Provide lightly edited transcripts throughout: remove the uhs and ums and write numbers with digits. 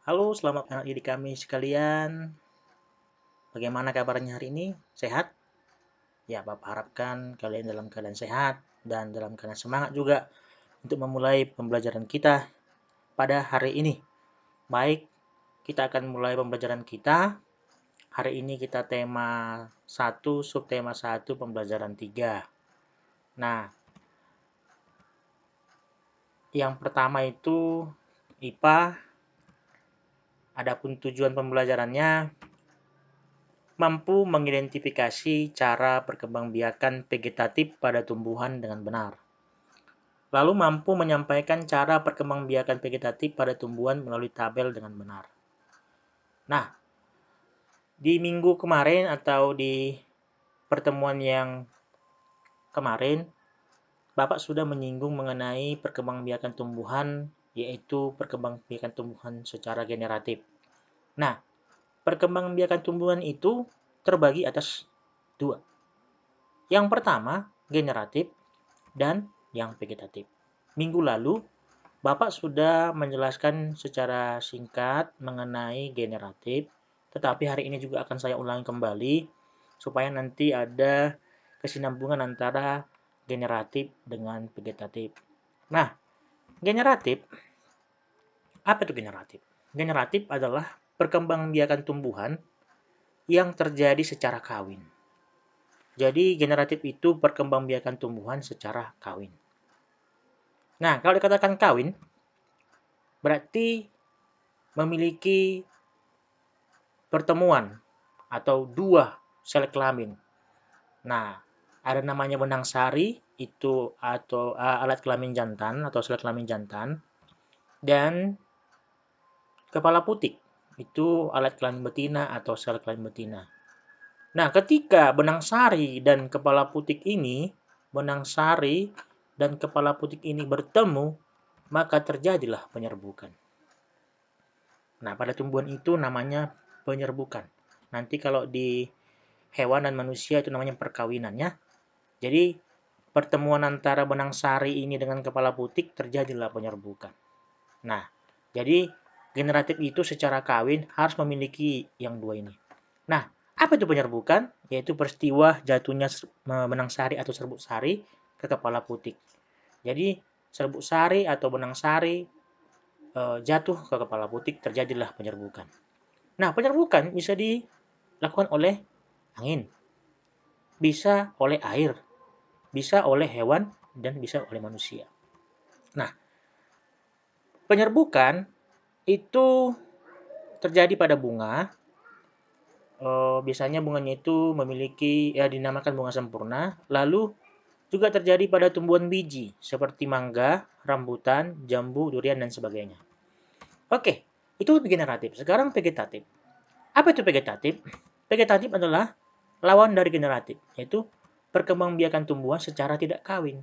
Halo, selamat anak didik kami sekalian. Bagaimana kabarnya hari ini? Sehat? Ya, Bapak harapkan kalian dalam keadaan sehat dan dalam keadaan semangat juga untuk memulai pembelajaran kita pada hari ini. Baik, kita akan mulai pembelajaran kita. Hari ini kita tema 1, subtema 1, pembelajaran 3. Nah, yang pertama itu IPA. Adapun tujuan pembelajarannya mampu mengidentifikasi cara perkembangbiakan vegetatif pada tumbuhan dengan benar. Lalu mampu menyampaikan cara perkembangbiakan vegetatif pada tumbuhan melalui tabel dengan benar. Nah, di minggu kemarin atau di pertemuan yang kemarin, Bapak sudah menyinggung mengenai perkembangbiakan tumbuhan, yaitu perkembangbiakan tumbuhan secara generatif. Nah, perkembangbiakan tumbuhan itu terbagi atas dua. Yang pertama, generatif, dan yang vegetatif. Minggu lalu, Bapak sudah menjelaskan secara singkat mengenai generatif, tetapi hari ini juga akan saya ulangi kembali supaya nanti ada kesinambungan antara generatif dengan vegetatif. Nah, generatif, apa itu generatif? Generatif adalah perkembangbiakan tumbuhan yang terjadi secara kawin. Jadi generatif itu perkembangbiakan tumbuhan secara kawin. Nah, kalau dikatakan kawin, berarti memiliki pertemuan atau dua sel kelamin. Nah, ada namanya benang sari itu atau alat kelamin jantan atau sel kelamin jantan, dan kepala putik itu alat kelamin betina atau sel kelamin betina. Nah, ketika benang sari dan kepala putik ini, benang sari dan kepala putik ini bertemu, maka terjadilah penyerbukan. Nah, pada tumbuhan itu namanya penyerbukan. Nanti kalau di hewan dan manusia itu namanya perkawinannya. Jadi, pertemuan antara benang sari ini dengan kepala putik terjadilah penyerbukan. Nah, jadi generatif itu secara kawin harus memiliki yang dua ini. Nah, apa itu penyerbukan? Yaitu peristiwa jatuhnya benang sari atau serbuk sari ke kepala putik. Jadi, serbuk sari atau benang sari jatuh ke kepala putik, terjadilah penyerbukan. Nah, penyerbukan bisa dilakukan oleh angin, bisa oleh air, bisa oleh hewan, dan bisa oleh manusia. Nah, penyerbukan itu terjadi pada bunga. Biasanya bunganya itu memiliki, ya dinamakan bunga sempurna. Lalu juga terjadi pada tumbuhan biji seperti mangga, rambutan, jambu, durian, dan sebagainya. Oke, itu generatif. Sekarang vegetatif. Apa itu vegetatif? Vegetatif adalah lawan dari generatif, yaitu perkembangbiakan tumbuhan secara tidak kawin.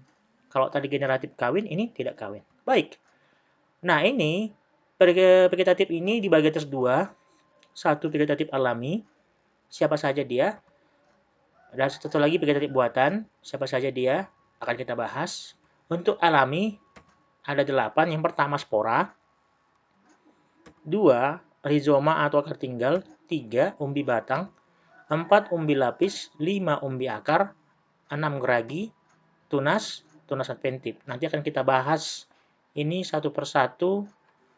Kalau tadi generatif kawin, ini tidak kawin. Baik. Nah, ini vegetatif ini dibagi atas dua. Satu vegetatif alami, siapa saja dia. Dan satu lagi vegetatif buatan, siapa saja dia, akan kita bahas. Untuk alami, ada 8. Yang pertama spora, 2 rizoma atau akar tinggal, 3 umbi batang, 4 umbi lapis, 5 umbi akar, 6 geragi, tunas, tunas adventif. Nanti akan kita bahas ini satu persatu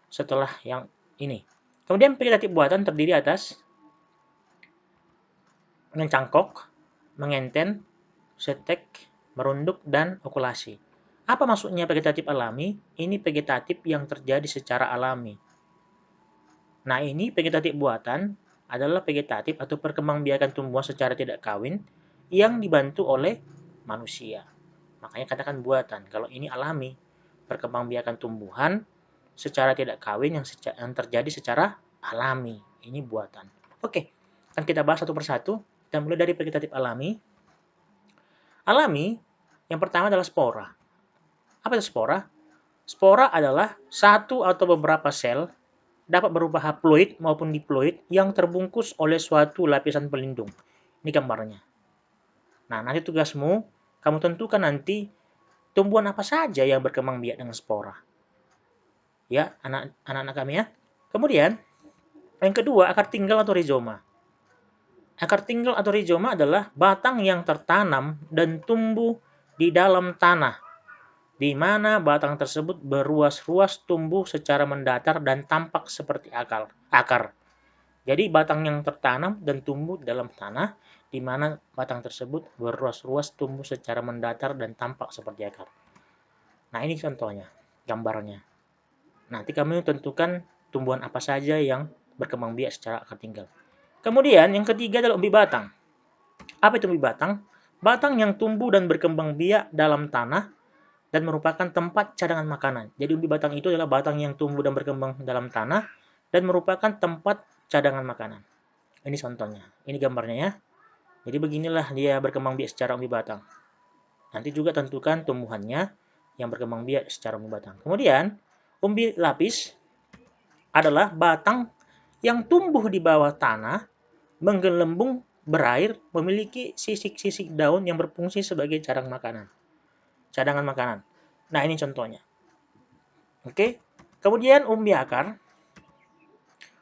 setelah yang ini. Kemudian vegetatif buatan terdiri atas mencangkok, mengenten, setek, merunduk, dan okulasi. Apa maksudnya vegetatif alami? Ini vegetatif yang terjadi secara alami. Nah, ini vegetatif buatan adalah vegetatif atau perkembangbiakan tumbuhan secara tidak kawin yang dibantu oleh manusia. Makanya katakan buatan. Kalau ini alami, perkembangbiakan tumbuhan secara tidak kawin yang terjadi secara alami. Ini buatan. Oke, akan kita bahas satu persatu. Kita mulai dari vegetatif alami. Alami, yang pertama adalah spora. Apa itu spora? Spora adalah satu atau beberapa sel dapat berupa haploid maupun diploid yang terbungkus oleh suatu lapisan pelindung. Ini gambarnya. Nah, nanti tugasmu, kamu tentukan nanti tumbuhan apa saja yang berkembang biak dengan spora. Ya, anak-anak kami ya. Kemudian, Yang kedua, akar tinggal atau rizoma. Akar tinggal atau rizoma adalah batang yang tertanam dan tumbuh di dalam tanah, di mana batang tersebut berruas-ruas tumbuh secara mendatar dan tampak seperti akar. Jadi batang yang tertanam dan tumbuh di dalam tanah, di mana batang tersebut berruas-ruas tumbuh secara mendatar dan tampak seperti akar. Nah, ini contohnya, gambarnya. Nanti kamu tentukan tumbuhan apa saja yang berkembang biak secara akar tinggal. Kemudian yang ketiga adalah umbi batang. Apa itu umbi batang? Batang yang tumbuh dan berkembang biak dalam tanah dan merupakan tempat cadangan makanan. Jadi umbi batang itu adalah batang yang tumbuh dan berkembang dalam tanah dan merupakan tempat cadangan makanan. Ini contohnya. Ini gambarnya ya. Jadi beginilah dia berkembang biak secara umbi batang. Nanti juga tentukan tumbuhannya yang berkembang biak secara umbi batang. Kemudian, umbi lapis adalah batang yang tumbuh di bawah tanah, menggelembung, berair, memiliki sisik-sisik daun yang berfungsi sebagai cadangan makanan. Nah, ini contohnya. Oke. Kemudian umbi akar.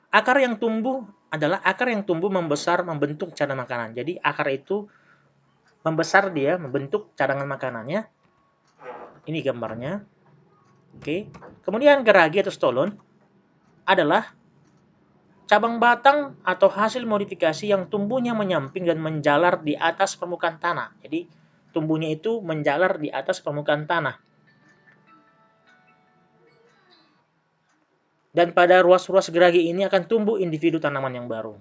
Akar yang tumbuh adalah akar yang tumbuh membesar membentuk cadangan makanan. Jadi akar itu membesar dia membentuk cadangan makanannya. Ini gambarnya. Oke. Kemudian geragi atau stolon adalah cabang batang atau hasil modifikasi yang tumbuhnya menyamping dan menjalar di atas permukaan tanah. Jadi tumbuhnya itu menjalar di atas permukaan tanah. Dan pada ruas-ruas geragi ini akan tumbuh individu tanaman yang baru.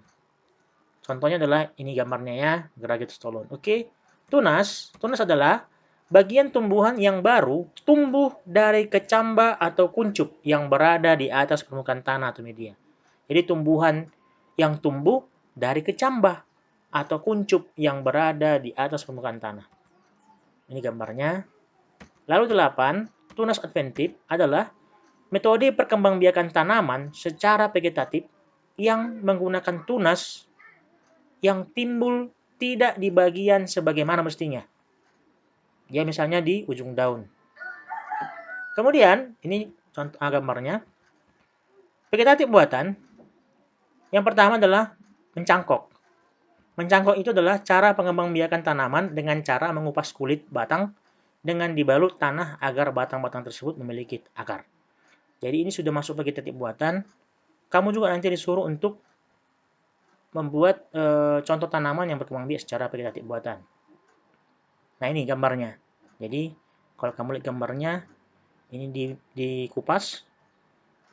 Contohnya adalah ini gambarnya ya, geragi stolon. Oke. Tunas adalah bagian tumbuhan yang baru tumbuh dari kecamba atau kuncup yang berada di atas permukaan tanah atau media. Jadi tumbuhan yang tumbuh dari kecambah atau kuncup yang berada di atas permukaan tanah. Ini gambarnya. Lalu 8, tunas adventif adalah metode perkembangbiakan tanaman secara vegetatif yang menggunakan tunas yang timbul tidak di bagian sebagaimana mestinya. Ya misalnya di ujung daun. Kemudian, ini contoh gambarnya. Vegetatif buatan yang pertama adalah mencangkok. Mencangkok itu adalah cara pengembangbiakan tanaman dengan cara mengupas kulit batang dengan dibalut tanah agar batang-batang tersebut memiliki akar. Jadi ini sudah masuk vegetatif buatan. Kamu juga nanti disuruh untuk membuat contoh tanaman yang berkembang biak secara vegetatif buatan. Nah ini gambarnya. Jadi kalau kamu lihat gambarnya, ini dikupas,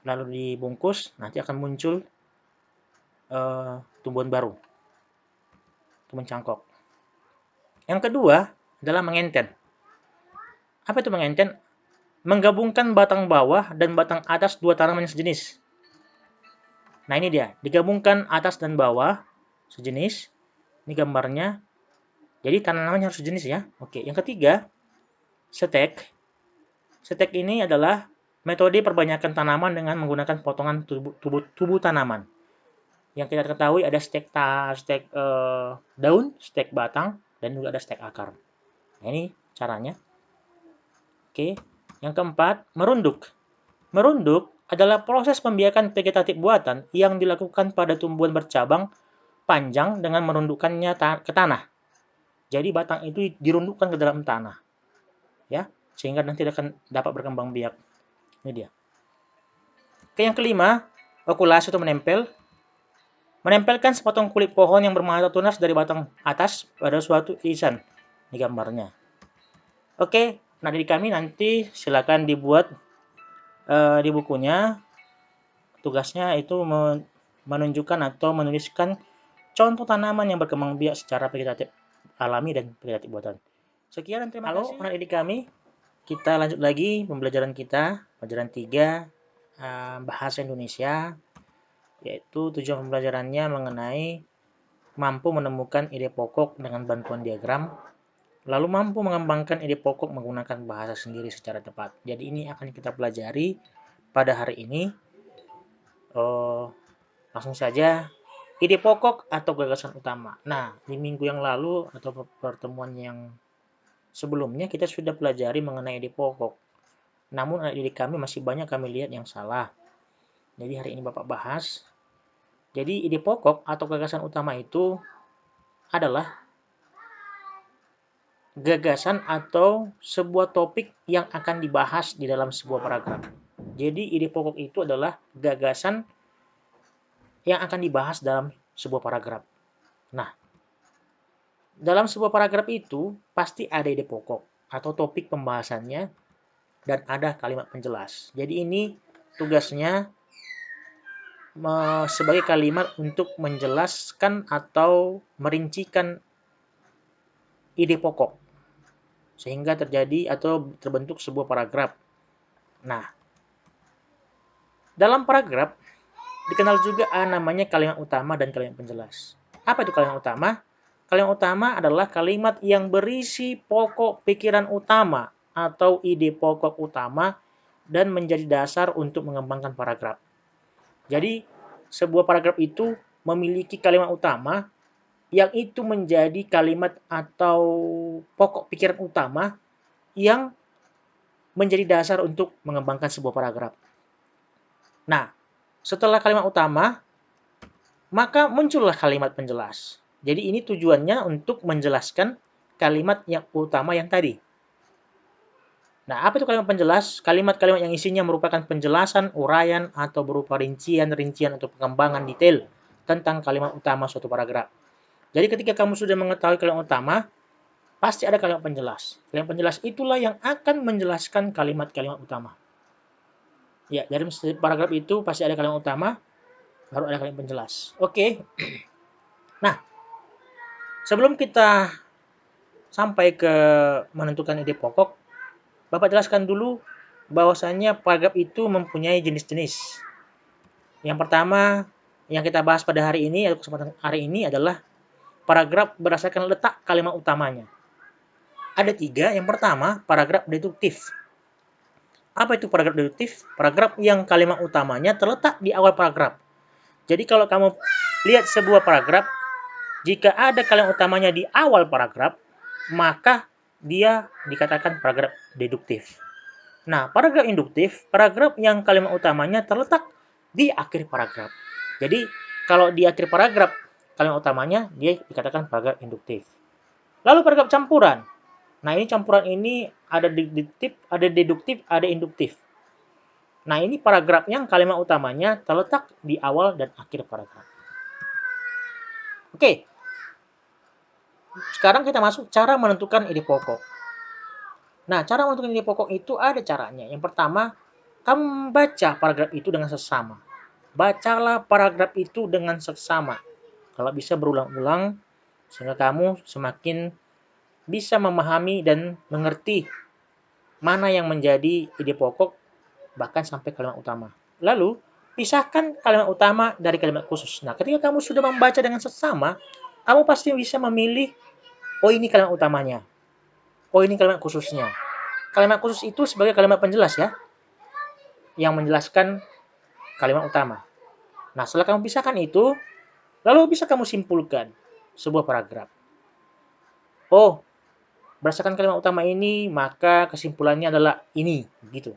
lalu dibungkus, nanti akan muncul tumbuhan baru. Itu mencangkok. Yang kedua adalah mengenten. Apa itu mengenten? Menggabungkan batang bawah dan batang atas dua tanaman yang sejenis. Nah ini dia, digabungkan atas dan bawah sejenis. Ini gambarnya. Jadi tanamannya harus sejenis ya. Oke, yang ketiga, stek. Stek ini adalah metode perbanyakan tanaman dengan menggunakan potongan tubuh tanaman. Yang kita ketahui ada stek daun, stek batang, dan juga ada stek akar. Nah, ini caranya. Oke. Yang keempat, merunduk. Merunduk adalah proses pembiakan vegetatif buatan yang dilakukan pada tumbuhan bercabang panjang dengan merundukkannya ke tanah. Jadi batang itu dirundukkan ke dalam tanah. Ya, sehingga nanti akan dapat berkembang biak. Ini dia. Oke, yang kelima, okulasi atau menempel. Menempelkan sepotong kulit pohon yang bermata tunas dari batang atas pada suatu irisan. Ini gambarnya. Oke, nah dari kami nanti silakan dibuat di bukunya. Tugasnya itu menunjukkan atau menuliskan contoh tanaman yang berkembang biak secara vegetatif alami dan vegetatif buatan. Sekian dan terima kasih. Halo, anak didik kami. Kita lanjut lagi pembelajaran kita, pelajaran 3 bahasa Indonesia, yaitu tujuan pembelajarannya mengenai mampu menemukan ide pokok dengan bantuan diagram, lalu mampu mengembangkan ide pokok menggunakan bahasa sendiri secara tepat. Jadi ini akan kita pelajari pada hari ini. Langsung saja, ide pokok atau gagasan utama. Nah, di minggu yang lalu atau pertemuan yang sebelumnya kita sudah pelajari mengenai ide pokok. Namun anak didik kami masih banyak kami lihat yang salah. Jadi hari ini Bapak bahas Jadi ide pokok atau gagasan utama itu adalah gagasan atau sebuah topik yang akan dibahas di dalam sebuah paragraf. Jadi ide pokok itu adalah gagasan yang akan dibahas dalam sebuah paragraf. Nah, dalam sebuah paragraf itu pasti ada ide pokok atau topik pembahasannya dan ada kalimat penjelas. Jadi ini tugasnya sebagai kalimat untuk menjelaskan atau merincikan ide pokok sehingga terjadi atau terbentuk sebuah paragraf. Nah, dalam paragraf dikenal juga namanya kalimat utama dan kalimat penjelas. Apa itu kalimat utama? Kalimat utama adalah kalimat yang berisi pokok pikiran utama atau ide pokok utama dan menjadi dasar untuk mengembangkan paragraf. Jadi, sebuah paragraf itu memiliki kalimat utama yang itu menjadi kalimat atau pokok pikiran utama yang menjadi dasar untuk mengembangkan sebuah paragraf. Nah, setelah kalimat utama, maka muncullah kalimat penjelas. Jadi ini tujuannya untuk menjelaskan kalimat yang utama yang tadi. Nah, apa itu kalimat penjelas? Kalimat-kalimat yang isinya merupakan penjelasan, uraian, atau berupa rincian-rincian atau pengembangan detail tentang kalimat utama suatu paragraf. Jadi ketika kamu sudah mengetahui kalimat utama, pasti ada kalimat penjelas. Kalimat penjelas itulah yang akan menjelaskan kalimat-kalimat utama. Ya, dari paragraf itu pasti ada kalimat utama, baru ada kalimat penjelas. Oke. Nah, sebelum kita sampai ke menentukan ide pokok, Bapak jelaskan dulu bahwasannya paragraf itu mempunyai jenis-jenis. Yang pertama yang kita bahas pada hari ini atau kesempatan hari ini adalah paragraf berdasarkan letak kalimat utamanya. Ada 3. Yang pertama, paragraf deduktif. Apa itu paragraf deduktif? Paragraf yang kalimat utamanya terletak di awal paragraf. Jadi kalau kamu lihat sebuah paragraf, jika ada kalimat utamanya di awal paragraf, maka dia dikatakan paragraf deduktif. Nah, paragraf induktif, paragraf yang kalimat utamanya terletak di akhir paragraf. Jadi, kalau di akhir paragraf kalimat utamanya, dia dikatakan paragraf induktif. Lalu paragraf campuran. Nah, ini campuran ini ada deduktif, ada induktif. Nah, ini paragraf yang kalimat utamanya terletak di awal dan akhir paragraf. Oke. Sekarang kita masuk cara menentukan ide pokok. Nah, cara menentukan ide pokok itu ada caranya. Yang pertama, kamu membaca paragraf itu dengan seksama. Bacalah paragraf itu dengan seksama. Kalau bisa berulang-ulang, sehingga kamu semakin bisa memahami dan mengerti mana yang menjadi ide pokok, bahkan sampai kalimat utama. Lalu, pisahkan kalimat utama dari kalimat khusus. Nah, ketika kamu sudah membaca dengan seksama, kamu pasti bisa memilih, oh ini kalimat utamanya, oh ini kalimat khususnya. Kalimat khusus itu sebagai kalimat penjelas ya, yang menjelaskan kalimat utama. Nah, setelah kamu pisahkan itu, lalu bisa kamu simpulkan sebuah paragraf. Oh, berdasarkan kalimat utama ini, maka kesimpulannya adalah ini, gitu.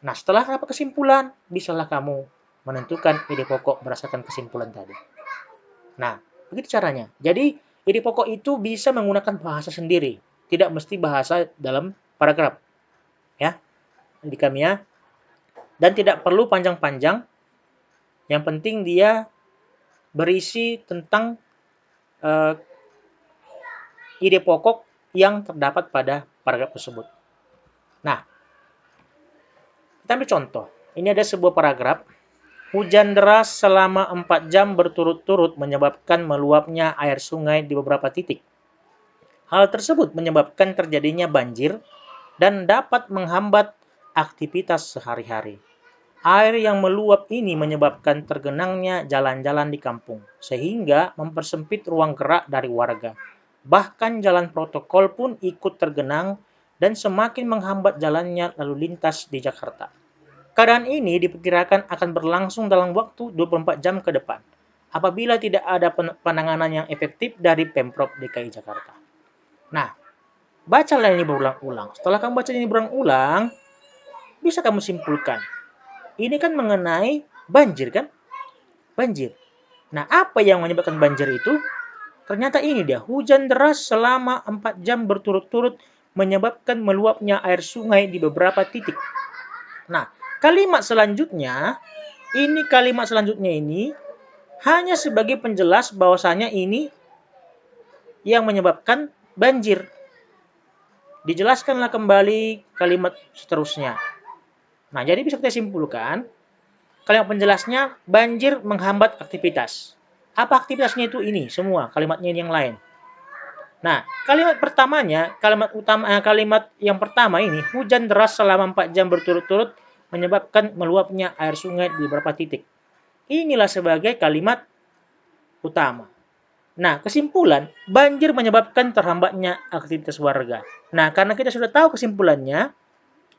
Nah, setelah dapat kesimpulan, bisalah kamu menentukan ide pokok berdasarkan kesimpulan tadi. Nah, begitu caranya. Jadi, ide pokok itu bisa menggunakan bahasa sendiri, tidak mesti bahasa dalam paragraf. Ya, di kami ya. Dan tidak perlu panjang-panjang. Yang penting dia berisi tentang ide pokok yang terdapat pada paragraf tersebut. Nah, kita ambil contoh. Ini ada sebuah paragraf. Hujan deras selama 4 jam berturut-turut menyebabkan meluapnya air sungai di beberapa titik. Hal tersebut menyebabkan terjadinya banjir dan dapat menghambat aktivitas sehari-hari. Air yang meluap ini menyebabkan tergenangnya jalan-jalan di kampung, sehingga mempersempit ruang gerak dari warga. Bahkan jalan protokol pun ikut tergenang dan semakin menghambat jalannya lalu lintas di Jakarta. Keadaan ini diperkirakan akan berlangsung dalam waktu 24 jam ke depan, apabila tidak ada penanganan yang efektif dari Pemprov DKI Jakarta. Nah, bacalah ini berulang-ulang. Setelah kamu baca ini berulang-ulang, bisa kamu simpulkan. Ini kan mengenai banjir kan? Banjir. Nah, apa yang menyebabkan banjir itu? Ternyata ini dia, hujan deras selama 4 jam berturut-turut menyebabkan meluapnya air sungai di beberapa titik. Nah, kalimat selanjutnya ini hanya sebagai penjelas bahwasanya ini yang menyebabkan banjir. Dijelaskanlah kembali kalimat seterusnya. Nah, jadi bisa kita simpulkan, kalimat penjelasnya, banjir menghambat aktivitas. Apa aktivitasnya itu ini semua, kalimatnya yang lain. Nah, kalimat yang pertama ini, hujan deras selama 4 jam berturut-turut menyebabkan meluapnya air sungai di beberapa titik. Inilah sebagai kalimat utama. Nah, kesimpulan, banjir menyebabkan terhambatnya aktivitas warga. Nah, karena kita sudah tahu kesimpulannya,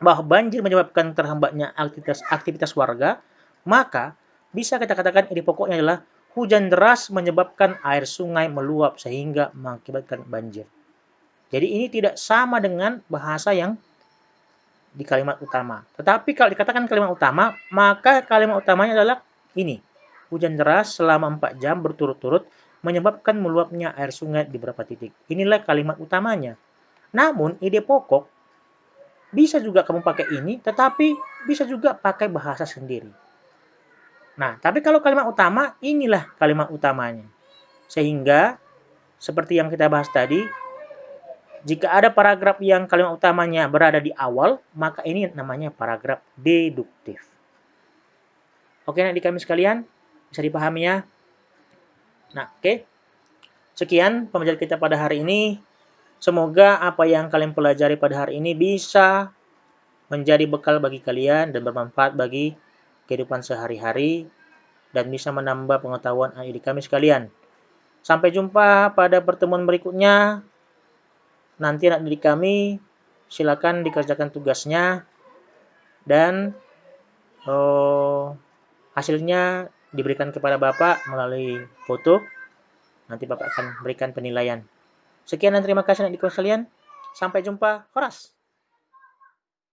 bahwa banjir menyebabkan terhambatnya aktivitas warga, maka bisa kita katakan ide pokoknya adalah hujan deras menyebabkan air sungai meluap sehingga mengakibatkan banjir. Jadi ini tidak sama dengan bahasa yang di kalimat utama. Tetapi kalau dikatakan kalimat utama, maka kalimat utamanya adalah ini. Hujan deras selama 4 jam berturut-turut menyebabkan meluapnya air sungai di beberapa titik. Inilah kalimat utamanya. Namun ide pokok bisa juga kamu pakai ini, tetapi bisa juga pakai bahasa sendiri. Nah, tapi kalau kalimat utama, inilah kalimat utamanya. Sehingga, seperti yang kita bahas tadi, jika ada paragraf yang kalimat utamanya berada di awal, maka ini namanya paragraf deduktif. Oke, adik kami sekalian, bisa dipahami ya? Nah, oke. Sekian pembelajaran kita pada hari ini. Semoga apa yang kalian pelajari pada hari ini bisa menjadi bekal bagi kalian dan bermanfaat bagi kehidupan sehari-hari dan bisa menambah pengetahuan adik kami sekalian. Sampai jumpa pada pertemuan berikutnya. Nanti anak didik kami silakan dikerjakan tugasnya dan hasilnya diberikan kepada Bapak melalui foto. Nanti Bapak akan berikan penilaian. Sekian dan terima kasih anak didik sekalian. Sampai jumpa. Horas.